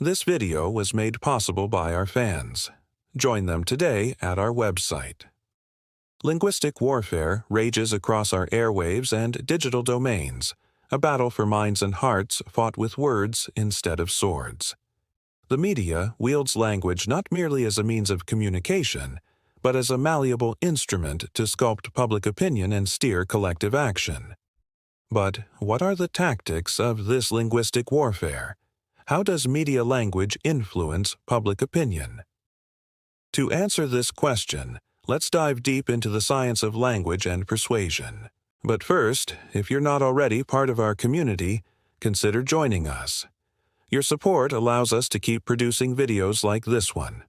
This video was made possible by our fans. Join them today at our website. Linguistic warfare rages across our airwaves and digital domains, a battle for minds and hearts fought with words instead of swords. The media wields language not merely as a means of communication, but as a malleable instrument to sculpt public opinion and steer collective action. But what are the tactics of this linguistic warfare? How does media language influence public opinion? To answer this question, let's dive deep into the science of language and persuasion. But first, if you're not already part of our community, consider joining us. Your support allows us to keep producing videos like this one.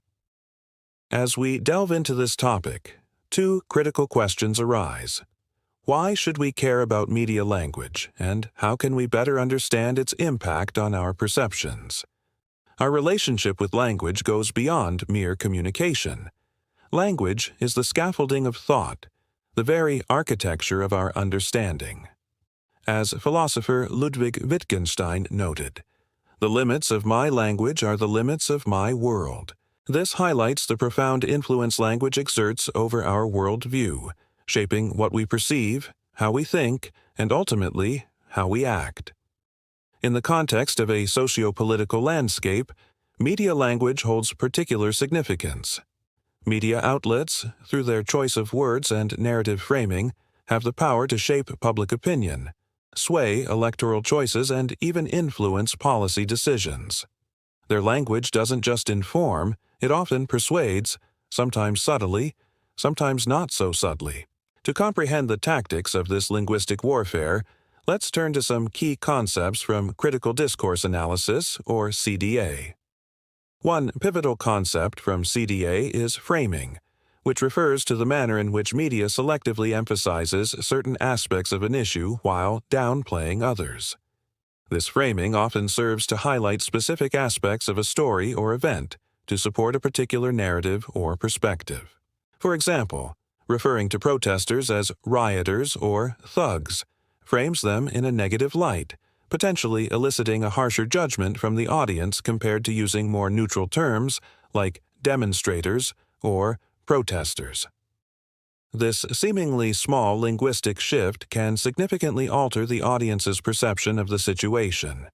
As we delve into this topic, two critical questions arise. Why should we care about media language, and how can we better understand its impact on our perceptions? Our relationship with language goes beyond mere communication. Language is the scaffolding of thought, the very architecture of our understanding. As philosopher Ludwig Wittgenstein noted, "The limits of my language are the limits of my world." This highlights the profound influence language exerts over our worldview, shaping what we perceive, how we think, and ultimately, how we act. In the context of a socio-political landscape, media language holds particular significance. Media outlets, through their choice of words and narrative framing, have the power to shape public opinion, sway electoral choices, and even influence policy decisions. Their language doesn't just inform, it often persuades, sometimes subtly, sometimes not so subtly. To comprehend the tactics of this linguistic warfare, let's turn to some key concepts from critical discourse analysis, or CDA. One pivotal concept from CDA is framing, which refers to the manner in which media selectively emphasizes certain aspects of an issue while downplaying others. This framing often serves to highlight specific aspects of a story or event to support a particular narrative or perspective. For example, referring to protesters as rioters or thugs frames them in a negative light, potentially eliciting a harsher judgment from the audience compared to using more neutral terms like demonstrators or protesters. This seemingly small linguistic shift can significantly alter the audience's perception of the situation.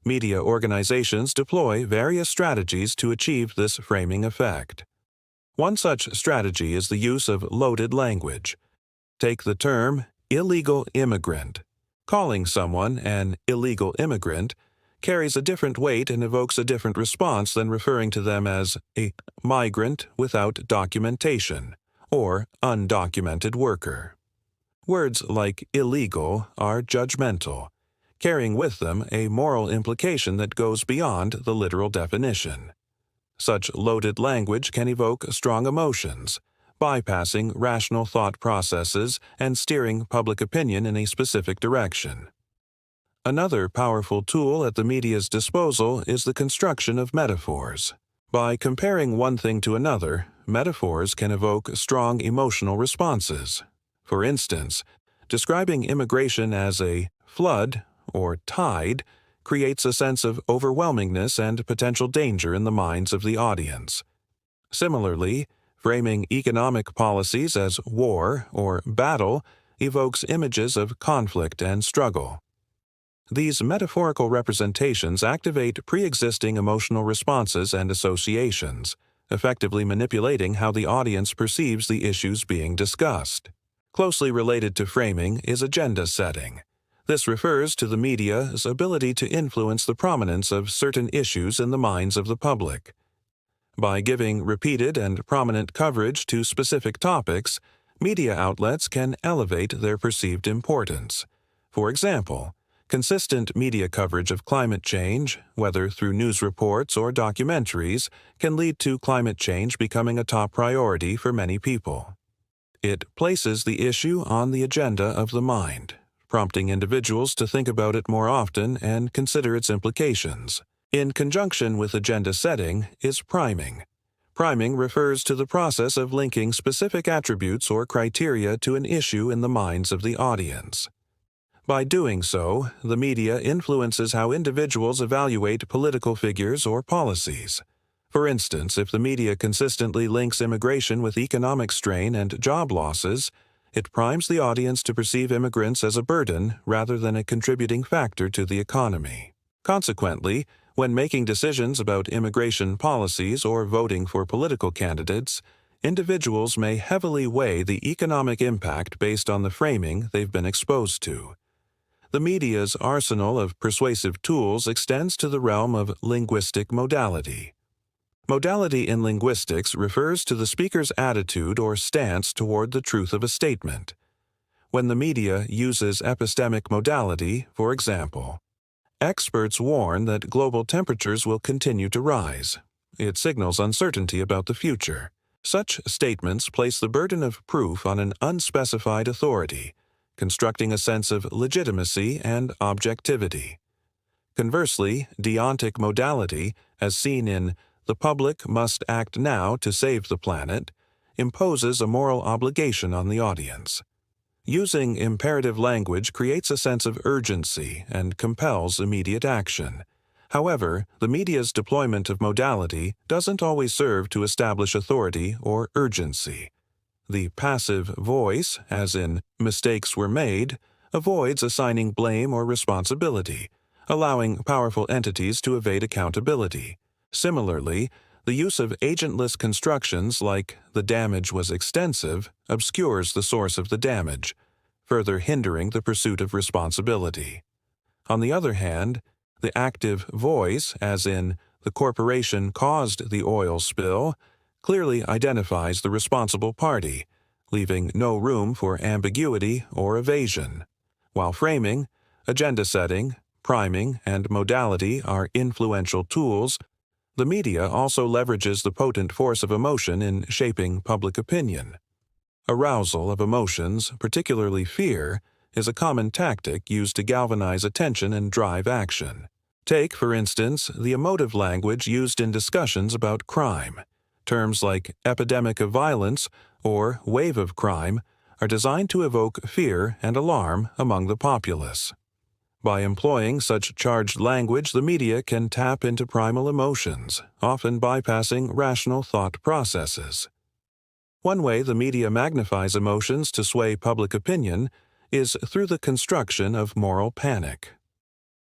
Media organizations deploy various strategies to achieve this framing effect. One such strategy is the use of loaded language. Take the term illegal immigrant. Calling someone an illegal immigrant carries a different weight and evokes a different response than referring to them as a migrant without documentation or undocumented worker. Words like illegal are judgmental, carrying with them a moral implication that goes beyond the literal definition. Such loaded language can evoke strong emotions, bypassing rational thought processes and steering public opinion in a specific direction. Another powerful tool at the media's disposal is the construction of metaphors. By comparing one thing to another, metaphors can evoke strong emotional responses. For instance, describing immigration as a flood or tide creates a sense of overwhelmingness and potential danger in the minds of the audience. Similarly, framing economic policies as war or battle evokes images of conflict and struggle. These metaphorical representations activate pre-existing emotional responses and associations, effectively manipulating how the audience perceives the issues being discussed. Closely related to framing is agenda setting. This refers to the media's ability to influence the prominence of certain issues in the minds of the public. By giving repeated and prominent coverage to specific topics, media outlets can elevate their perceived importance. For example, consistent media coverage of climate change, whether through news reports or documentaries, can lead to climate change becoming a top priority for many people. It places the issue on the agenda of the mind, prompting individuals to think about it more often and consider its implications. In conjunction with agenda setting is priming. Priming refers to the process of linking specific attributes or criteria to an issue in the minds of the audience. By doing so, the media influences how individuals evaluate political figures or policies. For instance, if the media consistently links immigration with economic strain and job losses, it primes the audience to perceive immigrants as a burden rather than a contributing factor to the economy. Consequently, when making decisions about immigration policies or voting for political candidates, individuals may heavily weigh the economic impact based on the framing they've been exposed to. The media's arsenal of persuasive tools extends to the realm of linguistic modality. Modality in linguistics refers to the speaker's attitude or stance toward the truth of a statement. When the media uses epistemic modality, for example, experts warn that global temperatures will continue to rise. It signals uncertainty about the future. Such statements place the burden of proof on an unspecified authority, constructing a sense of legitimacy and objectivity. Conversely, deontic modality, as seen in "The public must act now to save the planet," imposes a moral obligation on the audience. Using imperative language creates a sense of urgency and compels immediate action. However, the media's deployment of modality doesn't always serve to establish authority or urgency. The passive voice, as in "mistakes were made," avoids assigning blame or responsibility, allowing powerful entities to evade accountability. Similarly, the use of agentless constructions like "the damage was extensive" obscures the source of the damage, further hindering the pursuit of responsibility. On the other hand, the active voice, as in "the corporation caused the oil spill," clearly identifies the responsible party, leaving no room for ambiguity or evasion. While framing, agenda setting, priming, and modality are influential tools, the media also leverages the potent force of emotion in shaping public opinion. Arousal of emotions, particularly fear, is a common tactic used to galvanize attention and drive action. Take, for instance, the emotive language used in discussions about crime. Terms like epidemic of violence or wave of crime are designed to evoke fear and alarm among the populace. By employing such charged language, the media can tap into primal emotions, often bypassing rational thought processes. One way the media magnifies emotions to sway public opinion is through the construction of moral panic.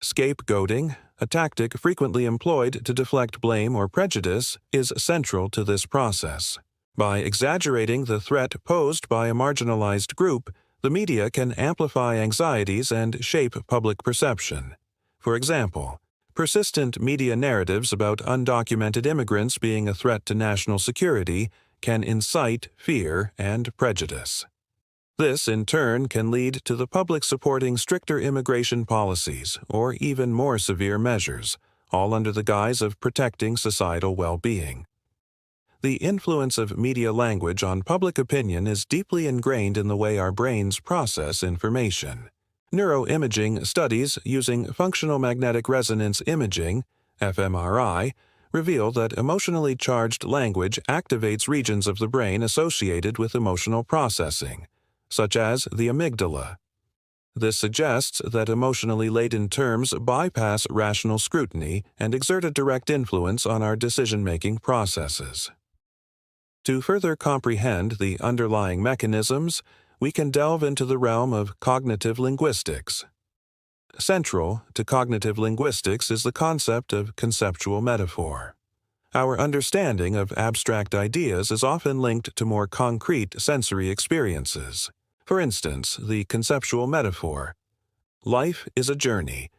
Scapegoating, a tactic frequently employed to deflect blame or prejudice, is central to this process. By exaggerating the threat posed by a marginalized group, the media can amplify anxieties and shape public perception. For example, persistent media narratives about undocumented immigrants being a threat to national security can incite fear and prejudice. This, in turn, can lead to the public supporting stricter immigration policies or even more severe measures, all under the guise of protecting societal well-being. The influence of media language on public opinion is deeply ingrained in the way our brains process information. Neuroimaging studies using functional magnetic resonance imaging, fMRI, reveal that emotionally charged language activates regions of the brain associated with emotional processing, such as the amygdala. This suggests that emotionally laden terms bypass rational scrutiny and exert a direct influence on our decision-making processes. To further comprehend the underlying mechanisms, we can delve into the realm of cognitive linguistics. Central to cognitive linguistics is the concept of conceptual metaphor. Our understanding of abstract ideas is often linked to more concrete sensory experiences. For instance, the conceptual metaphor, "life is a journey,"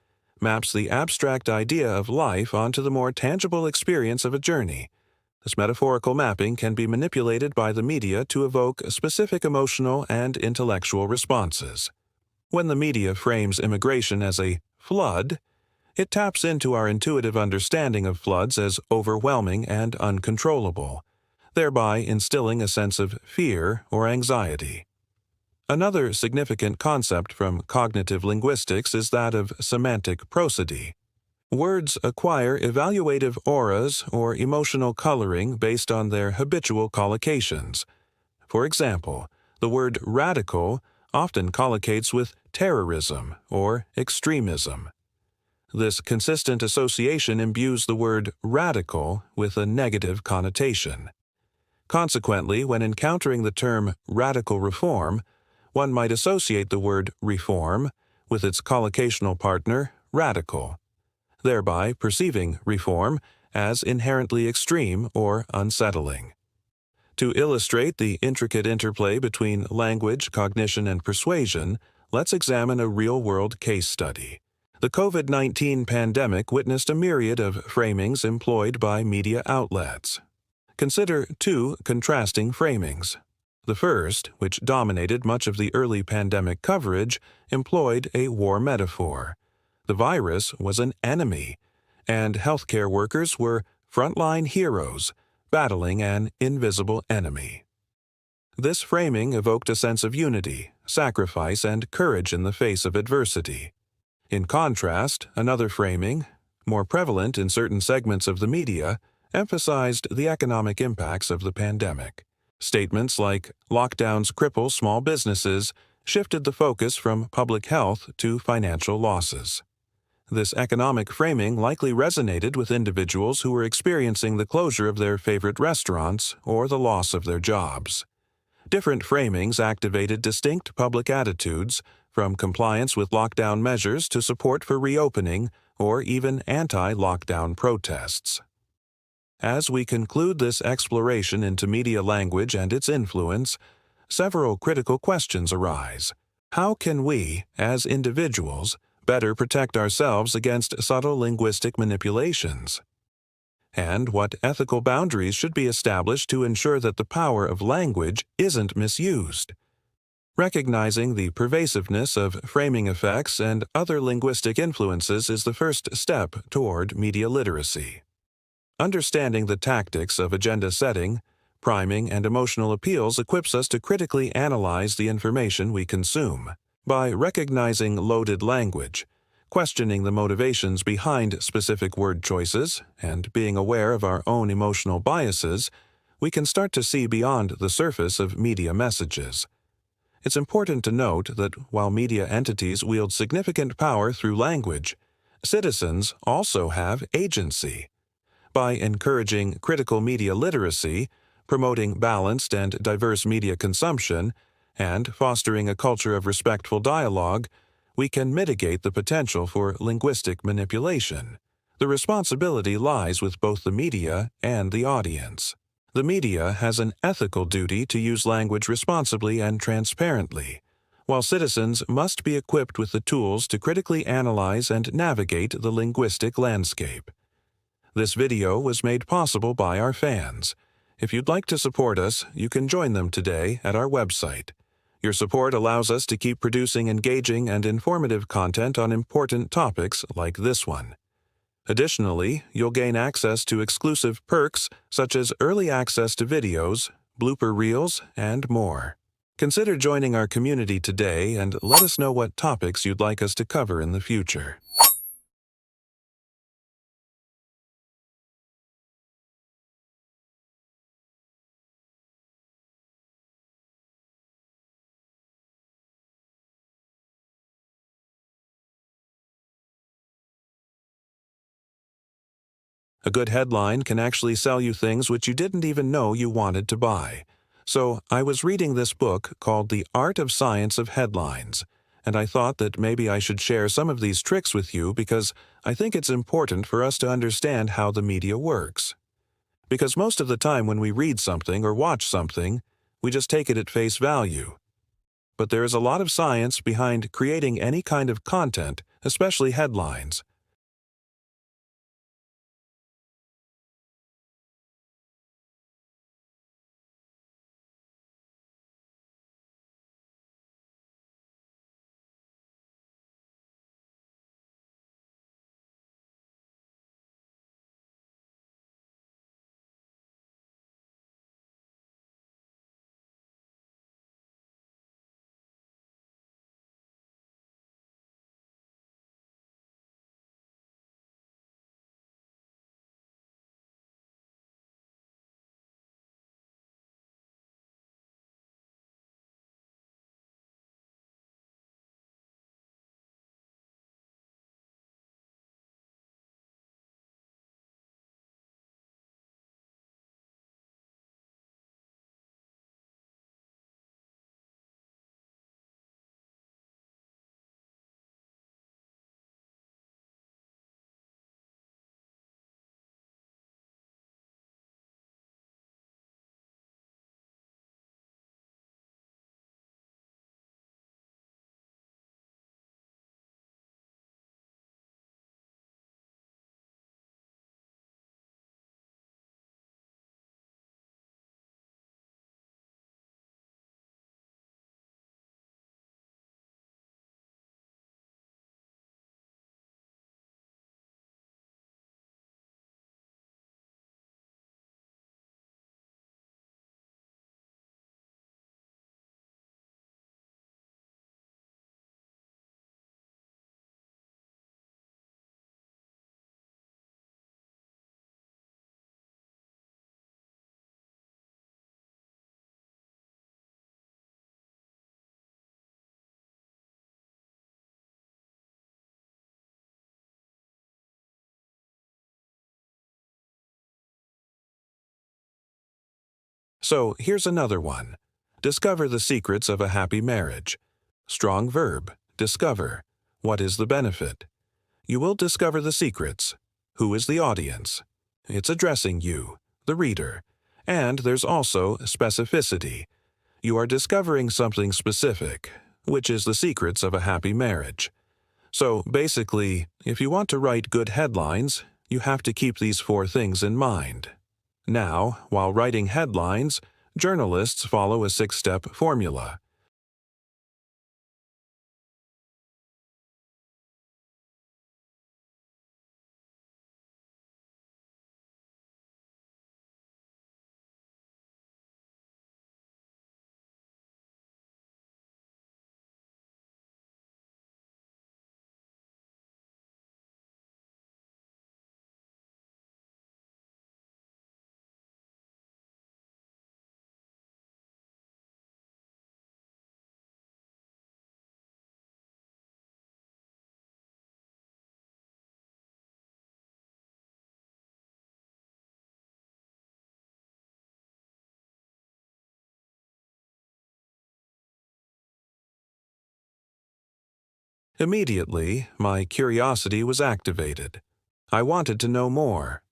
maps the abstract idea of life onto the more tangible experience of a journey. This metaphorical mapping can be manipulated by the media to evoke specific emotional and intellectual responses. When the media frames immigration as a flood, it taps into our intuitive understanding of floods as overwhelming and uncontrollable, thereby instilling a sense of fear or anxiety. Another significant concept from cognitive linguistics is that of semantic prosody. Words acquire evaluative auras or emotional coloring based on their habitual collocations. For example, the word radical often collocates with terrorism or extremism. This consistent association imbues the word radical with a negative connotation. Consequently, when encountering the term radical reform, one might associate the word reform with its collocational partner, radical, thereby perceiving reform as inherently extreme or unsettling. To illustrate the intricate interplay between language, cognition, and persuasion, let's examine a real-world case study. The COVID-19 pandemic witnessed a myriad of framings employed by media outlets. Consider two contrasting framings. The first, which dominated much of the early pandemic coverage, employed a war metaphor. The virus was an enemy, and healthcare workers were frontline heroes battling an invisible enemy. This framing evoked a sense of unity, sacrifice, and courage in the face of adversity. In contrast, another framing, more prevalent in certain segments of the media, emphasized the economic impacts of the pandemic. Statements like "lockdowns cripple small businesses" shifted the focus from public health to financial losses. This economic framing likely resonated with individuals who were experiencing the closure of their favorite restaurants or the loss of their jobs. Different framings activated distinct public attitudes, from compliance with lockdown measures to support for reopening or even anti-lockdown protests. As we conclude this exploration into media language and its influence, several critical questions arise. How can we, as individuals, better protect ourselves against subtle linguistic manipulations? And what ethical boundaries should be established to ensure that the power of language isn't misused? Recognizing the pervasiveness of framing effects and other linguistic influences is the first step toward media literacy. Understanding the tactics of agenda setting, priming, and emotional appeals equips us to critically analyze the information we consume. By recognizing loaded language, questioning the motivations behind specific word choices, and being aware of our own emotional biases, we can start to see beyond the surface of media messages. It's important to note that while media entities wield significant power through language, citizens also have agency. By encouraging critical media literacy, promoting balanced and diverse media consumption, and fostering a culture of respectful dialogue, we can mitigate the potential for linguistic manipulation. The responsibility lies with both the media and the audience. The media has an ethical duty to use language responsibly and transparently, while citizens must be equipped with the tools to critically analyze and navigate the linguistic landscape. This video was made possible by our fans. If you'd like to support us, you can join them today at our website. Your support allows us to keep producing engaging and informative content on important topics like this one. Additionally, you'll gain access to exclusive perks such as early access to videos, blooper reels, and more. Consider joining our community today and let us know what topics you'd like us to cover in the future. A good headline can actually sell you things which you didn't even know you wanted to buy. So I was reading this book called The Art of Science of Headlines, and I thought that maybe I should share some of these tricks with you because I think it's important for us to understand how the media works. Because most of the time when we read something or watch something, we just take it at face value. But there is a lot of science behind creating any kind of content, especially headlines. So here's another one. Discover the secrets of a happy marriage. Strong verb, discover. What is the benefit? You will discover the secrets. Who is the audience? It's addressing you, the reader. And there's also specificity. You are discovering something specific, which is the secrets of a happy marriage. So basically, if you want to write good headlines, you have to keep these four things in mind. Now, while writing headlines, journalists follow a 6-step formula. Immediately, my curiosity was activated. I wanted to know more.